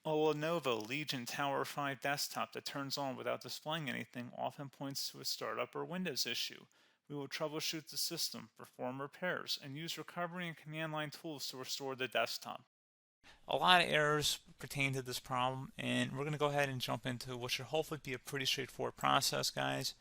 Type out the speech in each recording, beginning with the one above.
A Lenovo Legion Tower 5 desktop that turns on without displaying anything often points to a startup or Windows issue. We will troubleshoot the system, perform repairs, and use recovery and command line tools to restore the desktop. A lot of errors pertain to this problem, and we're going to go ahead and jump into what should hopefully be a pretty straightforward process, guys.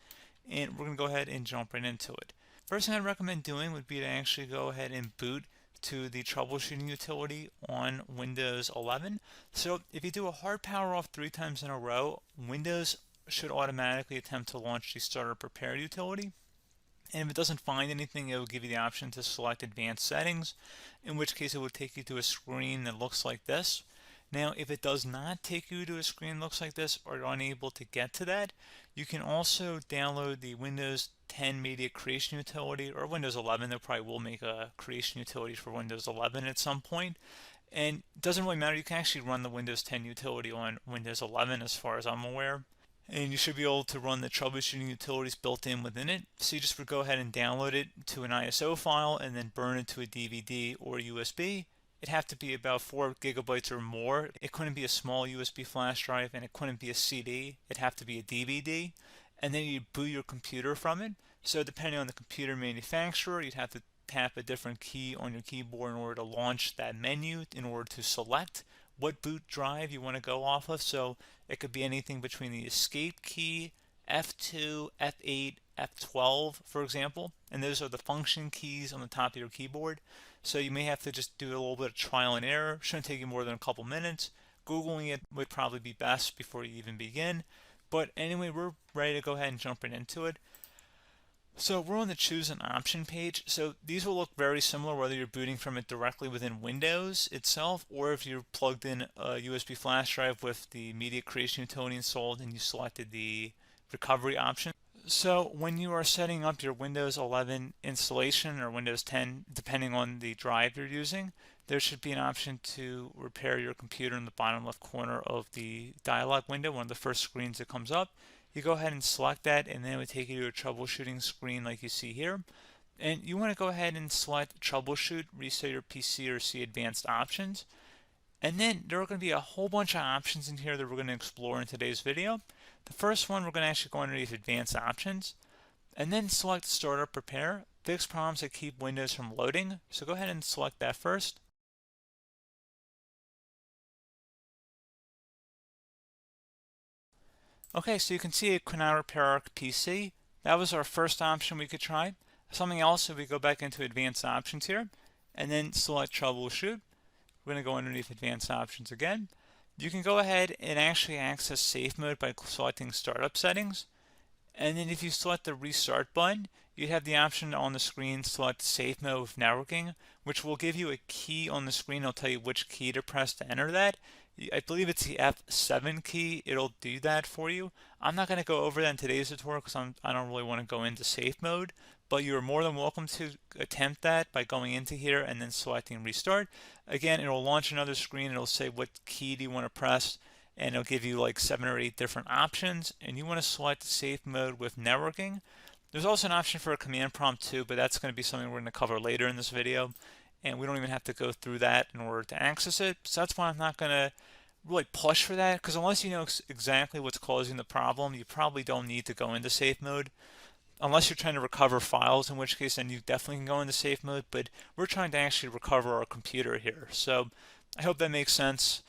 And we're going to go ahead and jump right into it. First thing I'd recommend doing would be to actually go ahead and boot to the troubleshooting utility on Windows 11. So if you do a hard power off 3 times in a row, Windows should automatically attempt to launch the startup repair utility. And if it doesn't find anything, it will give you the option to select advanced settings, in which case it will take you to a screen that looks like this. Now, if it does not take you to a screen that looks like this, or you're unable to get to that, you can also download the Windows 10 Media Creation Utility, or Windows 11. They probably will make a creation utility for Windows 11 at some point. And it doesn't really matter, you can actually run the Windows 10 utility on Windows 11 as far as I'm aware. And you should be able to run the troubleshooting utilities built in within it. So you just would go ahead and download it to an ISO file and then burn it to a DVD or USB. It'd have to be about 4 gigabytes or more. It couldn't be a small USB flash drive, and it couldn't be a CD. It'd have to be a DVD. And then you'd boot your computer from it. So depending on the computer manufacturer, you'd have to tap a different key on your keyboard in order to launch that menu, in order to select what boot drive you want to go off of. So it could be anything between the escape key, F2, F8, F12, for example, and those are the function keys on the top of your keyboard. So you may have to just do a little bit of trial and error. Shouldn't take you more than a couple minutes. Googling it would probably be best before you even begin. But anyway, we're ready to go ahead and jump right into it. So we're on the choose an option page. So these will look very similar whether you're booting from it directly within Windows itself, or if you're plugged in a USB flash drive with the media creation utility installed and you selected the recovery option. So when you are setting up your Windows 11 installation or Windows 10, depending on the drive you're using, there should be an option to repair your computer in the bottom left corner of the dialog window, one of the first screens that comes up. You go ahead and select that, and then it would take you to a troubleshooting screen like you see here. And you want to go ahead and select troubleshoot, reset your PC, or see advanced options. And then there are going to be a whole bunch of options in here that we're going to explore in today's video. The first one, we're going to actually go underneath advanced options and then select startup repair, fix problems that keep Windows from loading. So go ahead and select that first. Okay, so you can see it could now repair our PC. That was our first option we could try. Something else, if we go back into advanced options here and then select troubleshoot, we're going to go underneath advanced options again. You can go ahead and actually access safe mode by selecting startup settings. And then if you select the restart button, you have the option on the screen select safe mode with networking, which will give you a key on the screen. It'll tell you which key to press to enter that. I believe it's the F7 key. It'll do that for you. I'm not going to go over that in today's tutorial because I don't really want to go into safe mode, but you're more than welcome to attempt that by going into here and then selecting restart. Again, it'll launch another screen. It'll say what key do you want to press, and it'll give you like 7 or 8 different options, and you want to select safe mode with networking. There's also an option for a command prompt too, but that's going to be something we're going to cover later in this video, and we don't even have to go through that in order to access it. So that's why I'm not going to really push for that, because unless you know exactly what's causing the problem, you probably don't need to go into safe mode. Unless you're trying to recover files, in which case then you definitely can go into safe mode, but we're trying to actually recover our computer here. So I hope that makes sense.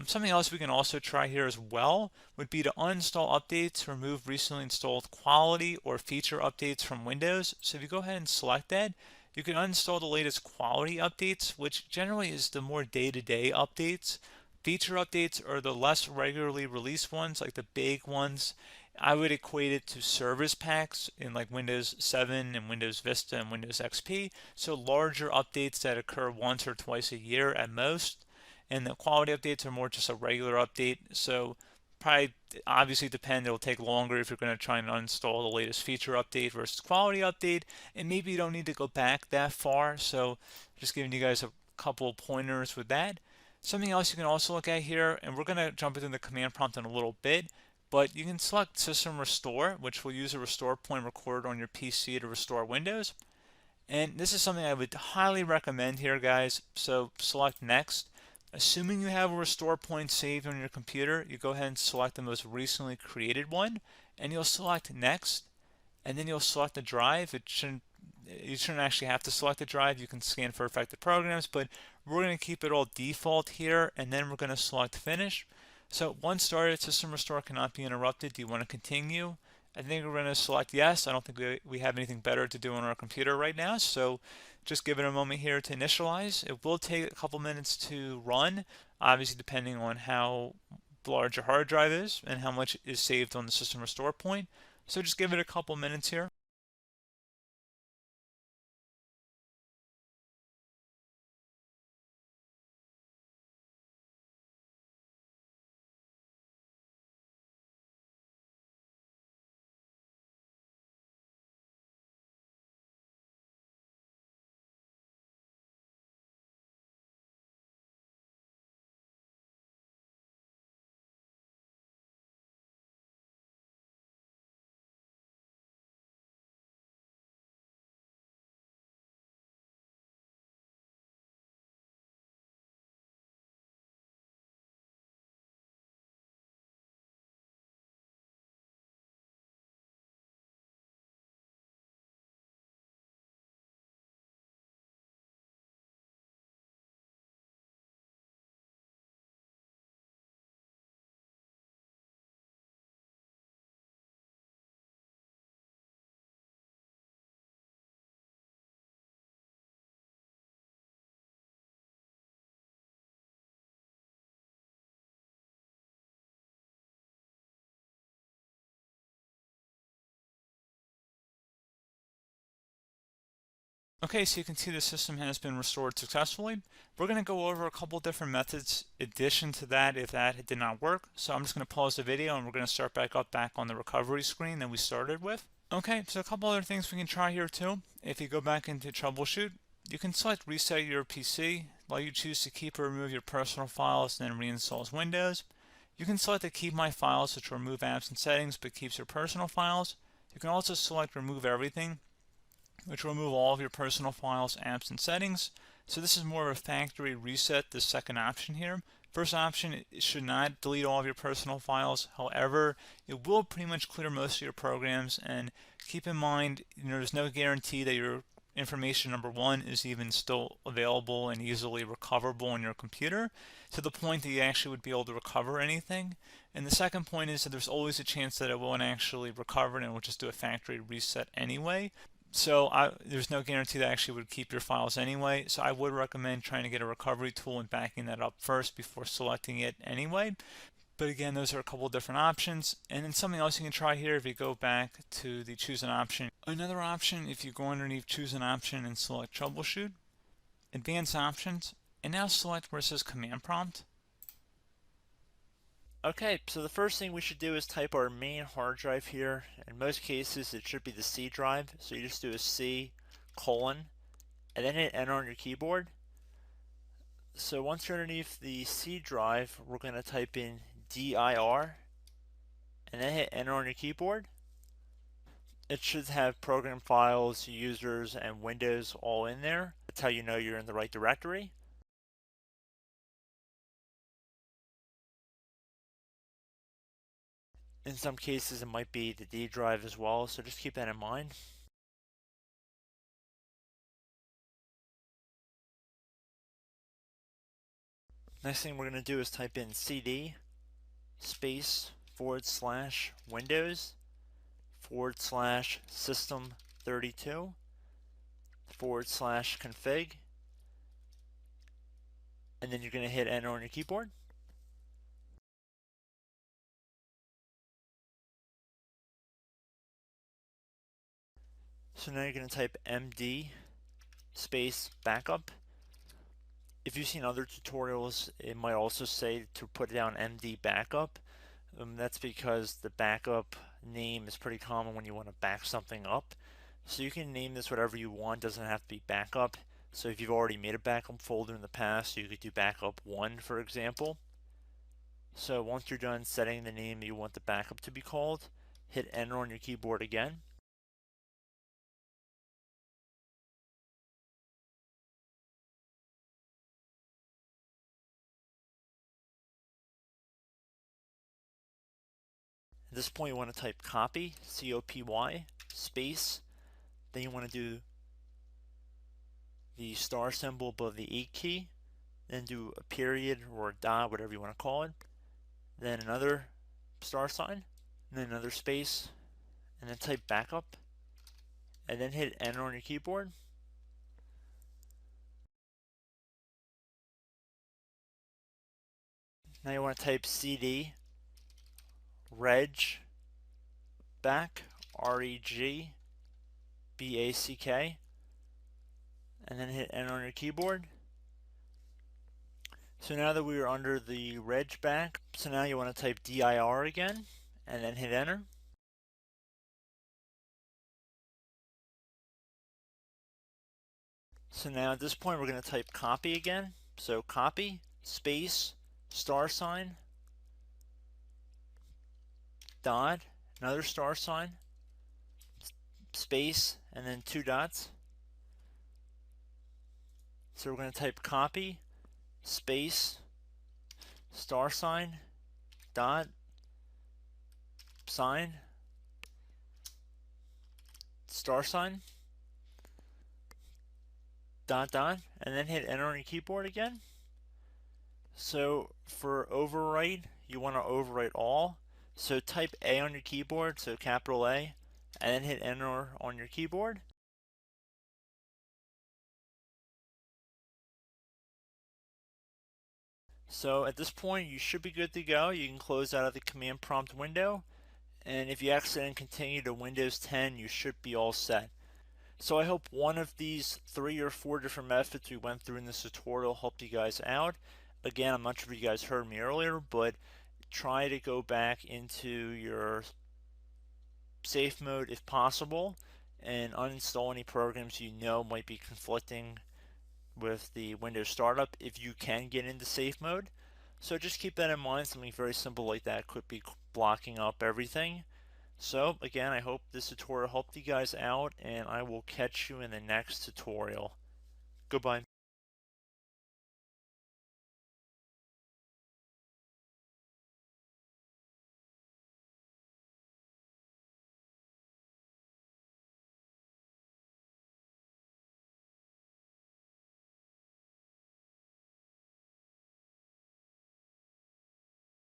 Something else we can also try here as well would be to uninstall updates, remove recently installed quality or feature updates from Windows. So if you go ahead and select that, you can uninstall the latest quality updates, which generally is the more day-to-day updates. Feature updates are the less regularly released ones, like the big ones. I would equate it to service packs in like Windows 7 and Windows Vista and Windows XP. So larger updates that occur once or twice a year at most. And the quality updates are more just a regular update. So probably obviously depend, it'll take longer if you're going to try and uninstall the latest feature update versus quality update. And maybe you don't need to go back that far. So just giving you guys a couple of pointers with that. Something else you can also look at here, and we're going to jump into the command prompt in a little bit, but you can select System Restore, which will use a restore point recorded on your PC to restore Windows. And this is something I would highly recommend here, guys. So select Next. Assuming you have a restore point saved on your computer, you go ahead and select the most recently created one, and you'll select next, and then you'll select the drive. You shouldn't actually have to select the drive. You can scan for affected programs, but we're going to keep it all default here, and then we're going to select finish. So once started, system restore cannot be interrupted. Do you want to continue? I think we're going to select yes. I don't think we have anything better to do on our computer right now, so just give it a moment here to initialize. It will take a couple minutes to run, obviously depending on how large your hard drive is and how much is saved on the system restore point. So just give it a couple minutes here. Okay, so you can see the system has been restored successfully. We're going to go over a couple different methods addition to that if that did not work. So I'm just going to pause the video and we're going to start back on the recovery screen that we started with. Okay, so a couple other things we can try here too. If you go back into troubleshoot, you can select reset your PC while you choose to keep or remove your personal files and then reinstalls Windows. You can select to keep my files, which will remove apps and settings but keeps your personal files. You can also select remove everything, which will remove all of your personal files, apps, and settings. So this is more of a factory reset, the second option here. First option, it should not delete all of your personal files. However, it will pretty much clear most of your programs. And keep in mind, there's no guarantee that your information, number one, is even still available and easily recoverable on your computer to the point that you actually would be able to recover anything. And the second point is that there's always a chance that it won't actually recover and it will just do a factory reset anyway. So there's no guarantee that actually would keep your files anyway. So I would recommend trying to get a recovery tool and backing that up first before selecting it anyway. But again, those are a couple different options. And then something else you can try here if you go back to the choose an option. Another option, if you go underneath choose an option and select troubleshoot, advanced options, and now select where it says command prompt. Okay, so the first thing we should do is type our main hard drive here. In most cases, it should be the C drive. So you just do a C colon and then hit enter on your keyboard. So once you're underneath the C drive, we're going to type in dir and then hit enter on your keyboard. It should have program files, users, and Windows all in there. That's how you know you're in the right directory. In some cases, it might be the D drive as well, so just keep that in mind. Next thing we're going to do is type in cd space / Windows / system 32 / config, and then you're going to hit enter on your keyboard. So now you're going to type md space backup. If you've seen other tutorials, it might also say to put down md backup. That's because the backup name is pretty common when you want to back something up. So you can name this whatever you want, doesn't have to be backup. So if you've already made a backup folder in the past, you could do backup 1, for example. So once you're done setting the name you want the backup to be called, hit enter on your keyboard again. this point, you want to type copy, C-O-P-Y, space. Then you want to do the star symbol above the 8 key. Then do a period or a dot, whatever you want to call it. Then another star sign, and then another space, and then type backup, and then hit enter on your keyboard. Now you want to type cd reg back, R-E-G-B-A-C-K, and then hit enter on your keyboard. So now that we are under the reg back, so now you want to type dir again, and then hit enter. So now at this point we're going to type copy again. So copy, space, star sign, dot, another star sign, space, and then 2 dots. So we're going to type copy, space, star sign, dot, sign, star sign, dot, dot, and then hit enter on your keyboard again. So for overwrite, you want to overwrite all. So type A on your keyboard, so capital A, and then hit enter on your keyboard. So at this point, you should be good to go. You can close out of the command prompt window, and if you accidentally continue to Windows 10, you should be all set. So I hope one of these 3 or 4 different methods we went through in this tutorial helped you guys out. Again, I'm not sure if you guys heard me earlier, but try to go back into your safe mode if possible and uninstall any programs you know might be conflicting with the Windows startup if you can get into safe mode. So just keep that in mind. Something very simple like that could be blocking up everything. So again, I hope this tutorial helped you guys out, and I will catch you in the next tutorial. Goodbye.